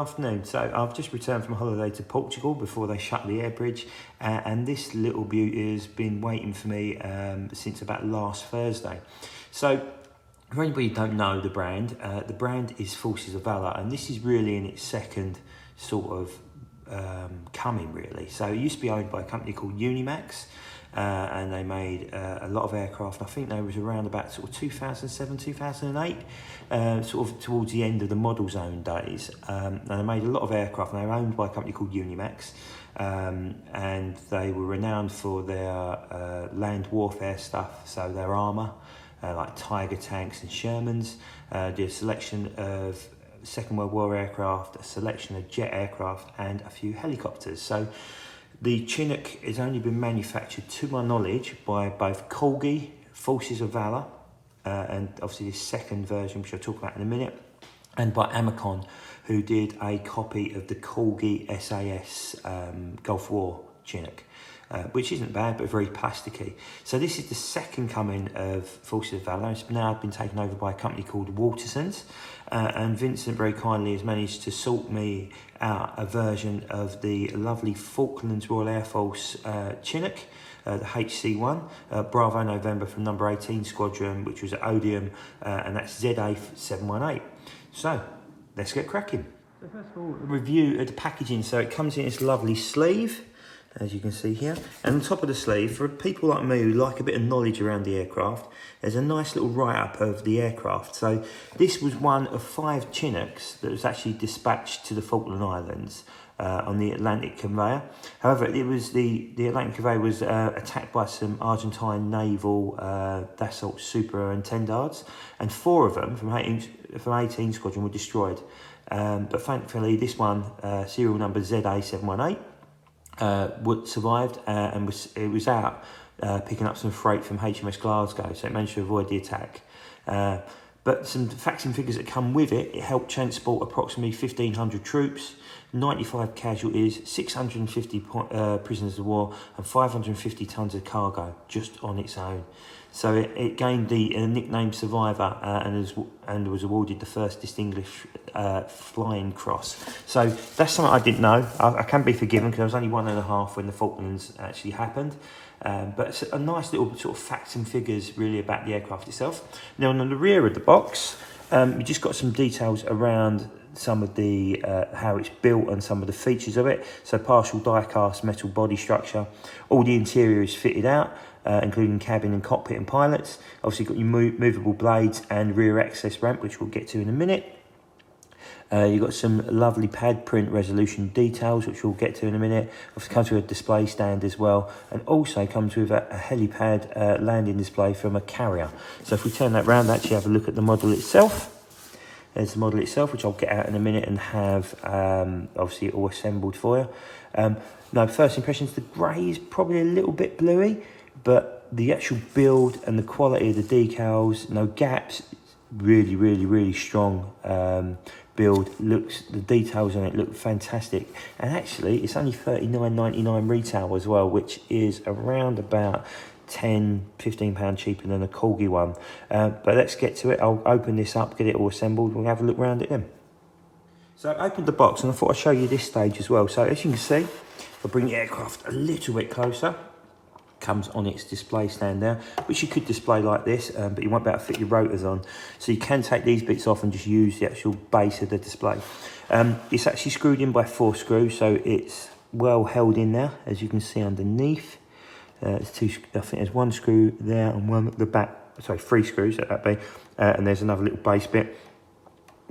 afternoon. So I've just returned from a holiday to Portugal before they shut the air bridge, and this little beauty has been waiting for me since about last Thursday. So for anybody who don't know the brand is Forces of Valor, and this is really in its second sort of coming really. So it used to be owned by a company called Unimax, and they made a lot of aircraft. I think they was around about sort of 2007, 2008, sort of towards the end of the model zone days. And they made a lot of aircraft, and they were owned by a company called Unimax, and they were renowned for their land warfare stuff, so their armour, like Tiger tanks and Shermans, did a selection of Second World War aircraft, a selection of jet aircraft, and a few helicopters. So the Chinook has only been manufactured, to my knowledge, by both Corgi, Forces of Valor, and obviously this second version, which I'll talk about in a minute, and by Amicon, who did a copy of the Corgi SAS Gulf War Chinook, which isn't bad, but very plasticky. So this is the second coming of Forces of Valor. It's now been taken over by a company called WALTERSONS, and Vincent very kindly has managed to sort me out a version of the lovely Falklands Royal Air Force Chinook, the HC1, Bravo November from number 18 Squadron, which was at Odium, and that's ZA718. So let's get cracking. So first of all, a review of the packaging. So it comes in this lovely sleeve, as you can see here, and on top of the sleeve, for people like me who like a bit of knowledge around the aircraft, there's a nice little write-up of the aircraft. So this was one of 5 Chinooks that was actually dispatched to the Falkland Islands on the Atlantic conveyor. However, it was the Atlantic conveyor was attacked by some Argentine naval Dassault Superintendards, and 4 of them from 18 Squadron were destroyed. But thankfully, this one, serial number ZA718, survived, and it was out picking up some freight from HMS Glasgow, so it managed to avoid the attack. But some facts and figures that come with it: it helped transport approximately 1,500 troops, 95 casualties, 650 prisoners of war, and 550 tons of cargo just on its own. So it gained the nickname Survivor, and was awarded the first Distinguished Flying Cross. So that's something I didn't know. I can be forgiven because I was only 1.5 when the Falklands actually happened. But it's a nice little sort of facts and figures really about the aircraft itself. Now on the rear of the box, we just got some details around some of the how it's built and some of the features of it. So partial die-cast metal body structure. All the interior is fitted out, including cabin and cockpit and pilots. Obviously got your movable blades and rear access ramp, which we'll get to in a minute. You've got some lovely pad print resolution details, which we'll get to in a minute. Obviously comes with a display stand as well, and also comes with a helipad landing display from a carrier. So if we turn that round, actually have a look at the model itself. There's the model itself, which I'll get out in a minute and have obviously all assembled for you. Now, first impressions, the grey is probably a little bit bluey, but the actual build and the quality of the decals, no gaps, really, really, really strong build. The details on it look fantastic, and actually it's only $39.99 retail as well, which is around about £10–15 cheaper than a Corgi one. But let's get to it. I'll open this up, get it all assembled, we'll have a look around it then. So I opened the box, and I thought I'd show you this stage as well. So as you can see, I'll bring the aircraft a little bit closer. Comes on its display stand there, which you could display like this, but you won't be able to fit your rotors on. So you can take these bits off and just use the actual base of the display. It's actually screwed in by 4 screws, so it's well held in there, as you can see underneath. There's 2, I think there's 1 screw there and 1 at the back, sorry, 3 screws at that be, and there's another little base bit.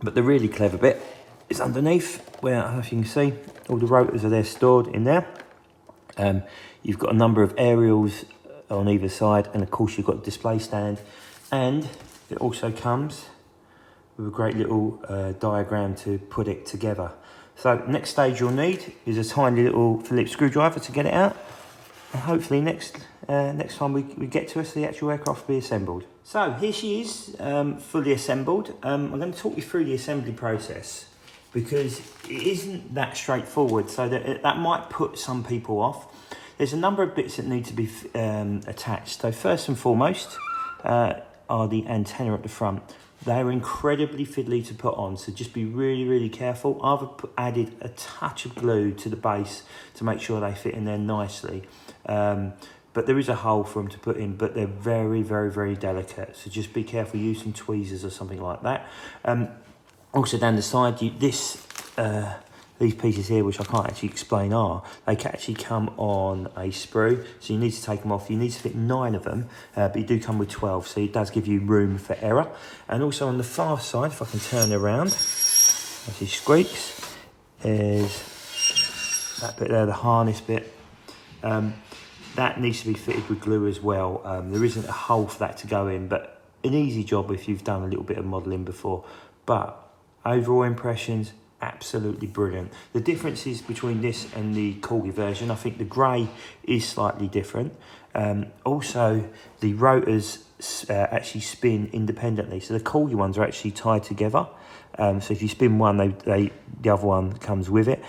But the really clever bit is underneath, where, I don't know if you can see, all the rotors are there stored in there. You've got a number of aerials on either side, and of course you've got a display stand, and it also comes with a great little diagram to put it together. So next stage you'll need is a tiny little Phillips screwdriver to get it out, and hopefully next time we get to us, the actual aircraft will be assembled. So here she is, fully assembled. I'm going to talk you through the assembly process, because it isn't that straightforward, so that might put some people off. There's a number of bits that need to be attached. So first and foremost are the antenna at the front. They're incredibly fiddly to put on, so just be really, really careful. I've added a touch of glue to the base to make sure they fit in there nicely. But there is a hole for them to put in, but they're very, very, very delicate. So just be careful, use some tweezers or something like that. Also down the side, these pieces here, which I can't actually explain, they can actually come on a sprue. So you need to take them off. You need to fit 9 of them, but you do come with 12. So it does give you room for error. And also on the far side, if I can turn around, as he squeaks, is that bit there, the harness bit. That needs to be fitted with glue as well. There isn't a hole for that to go in, but an easy job if you've done a little bit of modelling before. But overall impressions, absolutely brilliant. The differences between this and the Corgi version, I think the grey is slightly different. Also, the rotors actually spin independently. So the Corgi ones are actually tied together. So if you spin one, the other one comes with it.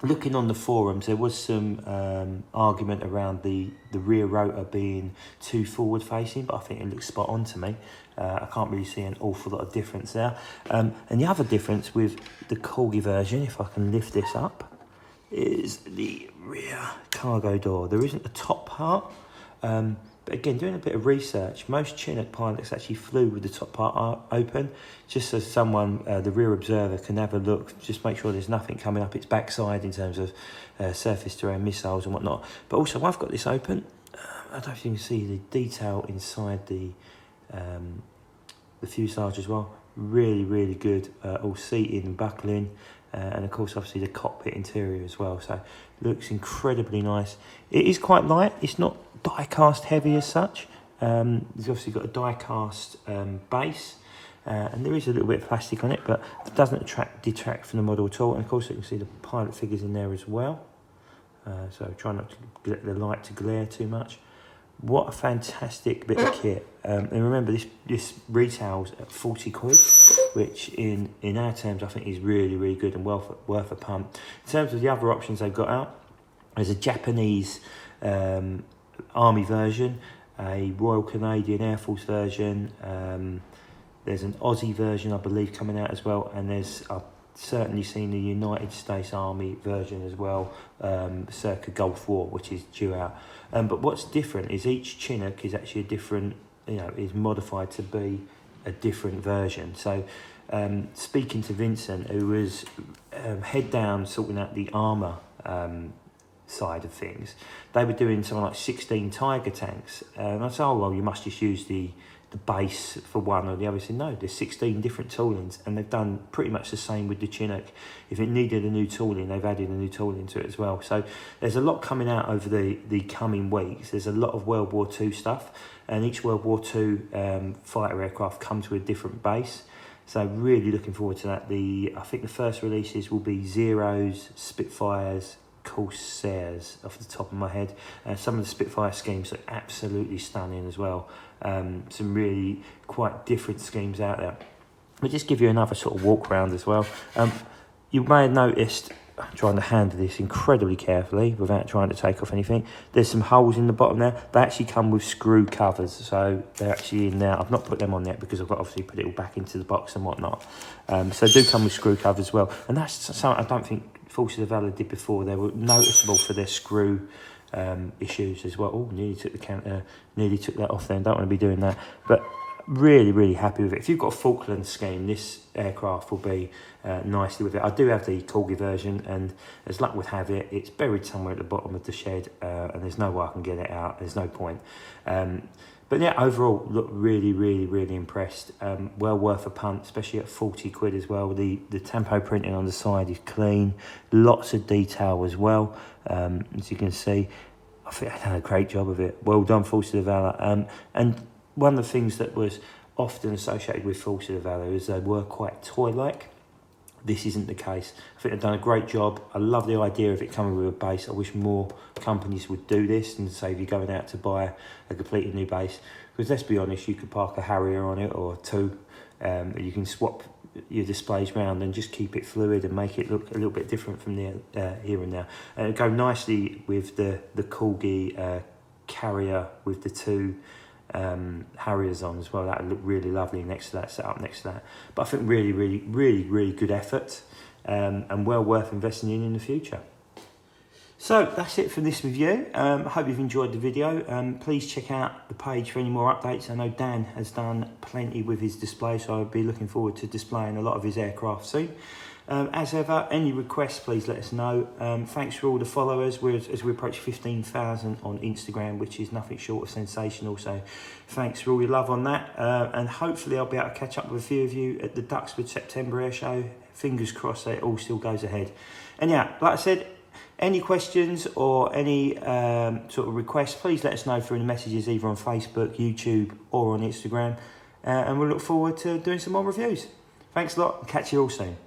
Looking on the forums, there was some argument around the rear rotor being too forward facing, but I think it looks spot on to me. I can't really see an awful lot of difference there. And the other difference with the Corgi version, if I can lift this up, is the rear cargo door. There isn't a top part, but again, doing a bit of research, most Chinook pilots actually flew with the top part open, just so someone, the rear observer, can have a look, just make sure there's nothing coming up its backside in terms of surface to air missiles and whatnot. But also, I've got this open. I don't know if you can see the detail inside the fuselage as well. Really, really good, all seating and buckling. And of course, obviously the cockpit interior as well. So looks incredibly nice. It is quite light. It's not die cast heavy as such. It's obviously got a die cast base, and there is a little bit of plastic on it, but it doesn't detract from the model at all. And of course, you can see the pilot figures in there as well. So try not to get the light to glare too much. What a fantastic bit of kit. And remember, this retails at 40 quid, which in our terms I think is really, really good and worth a pump. In terms of the other options they've got out, there's a Japanese Army version, a Royal Canadian Air Force version, there's an Aussie version I believe coming out as well, and I've certainly seen the United States Army version as well, circa Gulf War, which is due out. But what's different is each Chinook is actually a different, is modified to be a different version. So speaking to Vincent, who was head down sorting out the armour side of things, they were doing something like 16 Tiger tanks. And I said, oh, well, you must just use the base for one or the other. He said, no, there's 16 different toolings, and they've done pretty much the same with the Chinook. If it needed a new tooling, they've added a new tooling to it as well. So there's a lot coming out over the coming weeks. There's a lot of World War II stuff, and each World War II fighter aircraft comes with a different base. So really looking forward to that. I think the first releases will be Zeros, Spitfires, Corsairs off the top of my head. Some of the Spitfire schemes are absolutely stunning as well. Some really quite different schemes out there. I'll just give you another sort of walk around as well. You may have noticed, I'm trying to handle this incredibly carefully without trying to take off anything. There's some holes in the bottom there. They actually come with screw covers, so they're actually in there. I've not put them on yet because I've got to obviously put it all back into the box and whatnot. So they do come with screw covers as well, and that's something I don't think Forces of Valor did before. They were noticeable for their screw issues as well. Oh, nearly took that off then. Don't want to be doing that. But really, really happy with it. If you've got a Falklands scheme, this aircraft will be nicely with it. I do have the Corgi version, and as luck would have it, it's buried somewhere at the bottom of the shed, and there's no way I can get it out. There's no point. But yeah, overall, look really, really, really impressed. Well worth a punt, especially at 40 quid as well. The tempo printing on the side is clean. Lots of detail as well. As you can see, I think I done a great job of it. Well done, Forces of Valor. And one of the things that was often associated with Forces of Valor is they were quite toy-like. This isn't the case. I think they've done a great job. I love the idea of it coming with a base. I wish more companies would do this and say if you're going out to buy a completely new base. Because let's be honest, you could park a Harrier on it or two. You can swap your displays around and just keep it fluid and make it look a little bit different from the here and now. And it'll go nicely with the Corgi carrier with the two Harriers on as well. That would look really lovely next to that, set up next to that. But I think really good effort, and well worth investing in the future. So that's it for this review. I hope you've enjoyed the video. Please check out the page for any more updates. I know Dan has done plenty with his display, so I'll be looking forward to displaying a lot of his aircraft soon. As ever, any requests, please let us know. Thanks for all the followers. As we approach 15,000 on Instagram, which is nothing short of sensational. So thanks for all your love on that. And hopefully I'll be able to catch up with a few of you at the Duxford September Air Show. Fingers crossed that it all still goes ahead. And yeah, like I said, any questions or any sort of requests, please let us know through the messages either on Facebook, YouTube or on Instagram. And we'll look forward to doing some more reviews. Thanks a lot and catch you all soon.